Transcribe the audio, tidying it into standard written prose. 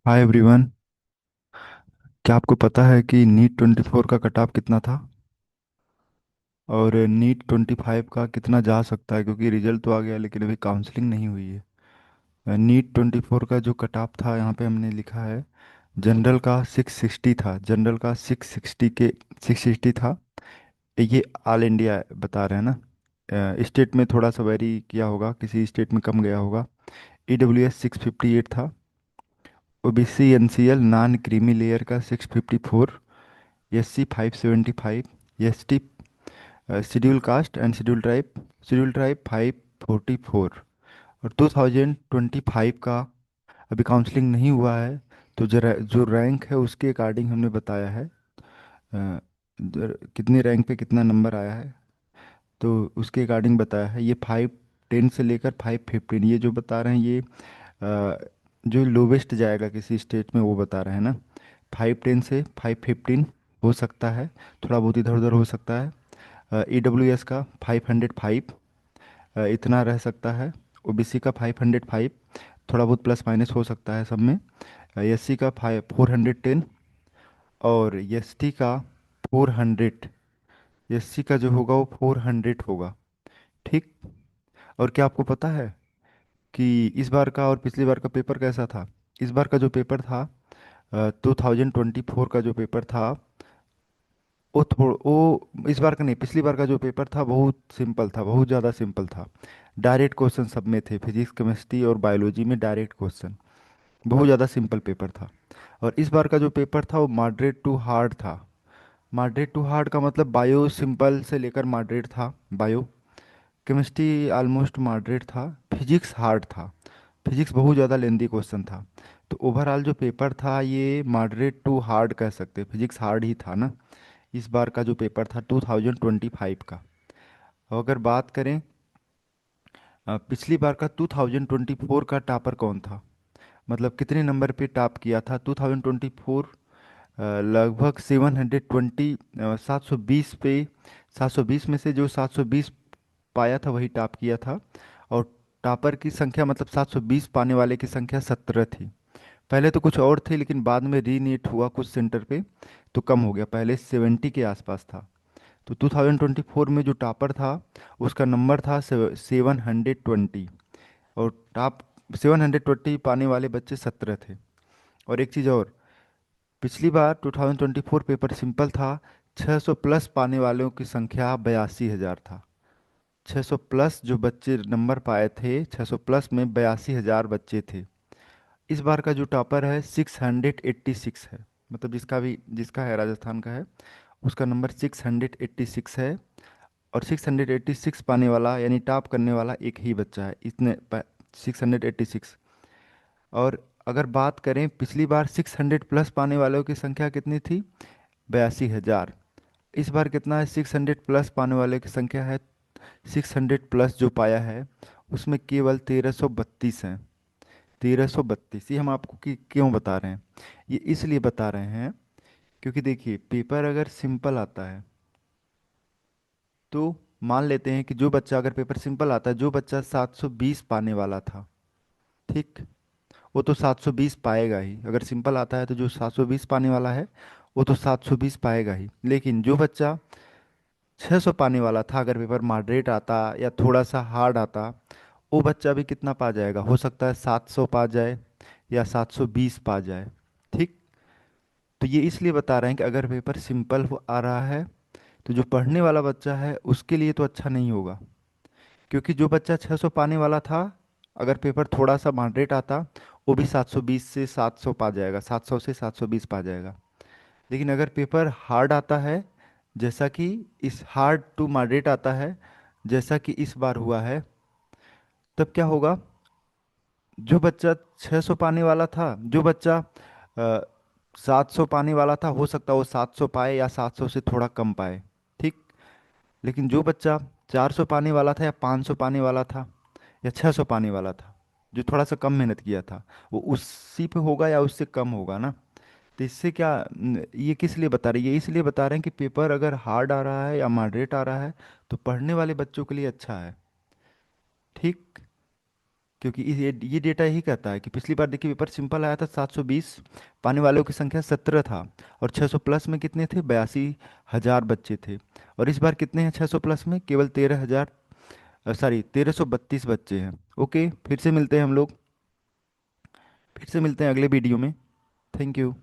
Hi everyone. क्या आपको पता है कि नीट 24 का कट ऑफ कितना था और नीट 25 का कितना जा सकता है? क्योंकि रिजल्ट तो आ गया लेकिन अभी काउंसलिंग नहीं हुई है। नीट 24 का जो कट ऑफ था यहाँ पे हमने लिखा है। जनरल का 660 था, जनरल का 660 था। ये ऑल इंडिया बता रहे हैं ना। स्टेट में थोड़ा सा वेरी किया होगा, किसी स्टेट में कम गया होगा। EWS 658 था। OBC NCL non creamy layer का 654। SC 575। ST schedule caste and schedule tribe 544। और 2025 का अभी काउंसलिंग नहीं हुआ है। तो जरा जो रैंक है उसके अकॉर्डिंग हमने बताया है। कितने रैंक पे कितना नंबर आया है तो उसके अकॉर्डिंग बताया है। ये 510 से लेकर 515 ये जो बता रहे हैं ये जो लोवेस्ट जाएगा किसी स्टेट में वो बता रहे हैं ना। 510 से 515 हो सकता है, थोड़ा बहुत इधर उधर हो सकता है। EWS का 505 इतना रह सकता है। OBC का 505 थोड़ा बहुत प्लस माइनस हो सकता है सब में। SC का 410 और ST का 400। SC का जो होगा वो 400 होगा। ठीक। और क्या आपको पता है कि इस बार का और पिछली बार का पेपर कैसा था? इस बार का जो पेपर था 2024 का जो पेपर था वो इस बार का नहीं, पिछली बार का जो पेपर था बहुत सिंपल था, बहुत ज़्यादा सिंपल था। डायरेक्ट क्वेश्चन सब में थे, फिजिक्स केमिस्ट्री और बायोलॉजी में डायरेक्ट क्वेश्चन। बहुत ज़्यादा सिंपल पेपर था। और इस बार का जो पेपर था वो मॉडरेट टू हार्ड था। मॉडरेट टू हार्ड का मतलब बायो सिंपल से लेकर मॉडरेट था बायो। केमिस्ट्री ऑलमोस्ट मॉडरेट था। फिजिक्स हार्ड था। फिजिक्स बहुत ज़्यादा लेंदी क्वेश्चन था। तो ओवरऑल जो पेपर था ये मॉडरेट टू हार्ड कह सकते हैं, फिजिक्स हार्ड ही था ना। इस बार का जो पेपर था 2025 का। और अगर बात करें पिछली बार का 2024 का टॉपर कौन था, मतलब कितने नंबर पे टॉप किया था 2024? लगभग 720, 720 पे। 720 में से जो 720 पाया था वही टॉप किया था। और टॉपर की संख्या मतलब 720 पाने वाले की संख्या 17 थी। पहले तो कुछ और थे लेकिन बाद में रीनीट हुआ कुछ सेंटर पे तो कम हो गया, पहले 70 के आसपास था। तो 2024 में जो टॉपर था उसका नंबर था 720। और टॉप 720 पाने वाले बच्चे 17 थे। और एक चीज़ और, पिछली बार 2024 पेपर सिंपल था। 600 प्लस पाने वालों की संख्या 82,000 था। 600 प्लस जो बच्चे नंबर पाए थे, 600 प्लस में 82,000 बच्चे थे। इस बार का जो टॉपर है 686 है, मतलब जिसका है राजस्थान का है, उसका नंबर 686 है। और 686 पाने वाला यानी टॉप करने वाला एक ही बच्चा है, 686। और अगर बात करें पिछली बार 600 प्लस पाने वालों की संख्या कितनी थी? 82,000। इस बार कितना है? 600 प्लस पाने वाले की संख्या है, 600 प्लस जो पाया है उसमें केवल 1332 हैं। 1332 ये हम आपको क्यों बता रहे हैं? ये इसलिए बता रहे हैं क्योंकि देखिए पेपर अगर सिंपल आता है तो मान लेते हैं कि जो बच्चा अगर पेपर सिंपल आता है, जो बच्चा 720 पाने वाला था, ठीक, वो तो 720 पाएगा ही। अगर सिंपल आता है तो जो 720 पाने वाला है वो तो 720 पाएगा ही। लेकिन जो बच्चा 600 पाने वाला था, अगर पेपर मॉडरेट आता या थोड़ा सा हार्ड आता, वो बच्चा भी कितना पा जाएगा? हो सकता है 700 पा जाए या 720 पा जाए। ठीक। तो ये इसलिए बता रहे हैं कि अगर पेपर सिंपल हो आ रहा है तो जो पढ़ने वाला बच्चा है उसके लिए तो अच्छा नहीं होगा। क्योंकि जो बच्चा 600 पाने वाला था, अगर पेपर थोड़ा सा मॉडरेट आता वो भी 720 से 700 पा जाएगा, 700 से 720 पा जाएगा। लेकिन अगर पेपर हार्ड आता है, जैसा कि इस हार्ड टू मॉडरेट आता है जैसा कि इस बार हुआ है, तब क्या होगा? जो बच्चा 600 पाने वाला था, जो बच्चा 700 पाने वाला था, हो सकता है वो 700 पाए या 700 से थोड़ा कम पाए। ठीक। लेकिन जो बच्चा 400 पाने वाला था या 500 पाने वाला था या 600 पाने वाला था, जो थोड़ा सा कम मेहनत किया था, वो उसी पे होगा या उससे कम होगा ना। तो इससे क्या ये किस लिए बता रहे हैं? ये इसलिए बता रहे हैं कि पेपर अगर हार्ड आ रहा है या मॉडरेट आ रहा है तो पढ़ने वाले बच्चों के लिए अच्छा है। ठीक। क्योंकि ये डेटा यही कहता है कि पिछली बार देखिए पेपर सिंपल आया था 720, पाने वालों की संख्या 17 था, और 600 प्लस में कितने थे, 82,000 बच्चे थे। और इस बार कितने हैं 600 प्लस में, केवल 13,000, सॉरी 1332 बच्चे हैं। ओके, फिर से मिलते हैं हम लोग, फिर से मिलते हैं अगले वीडियो में। Thank you.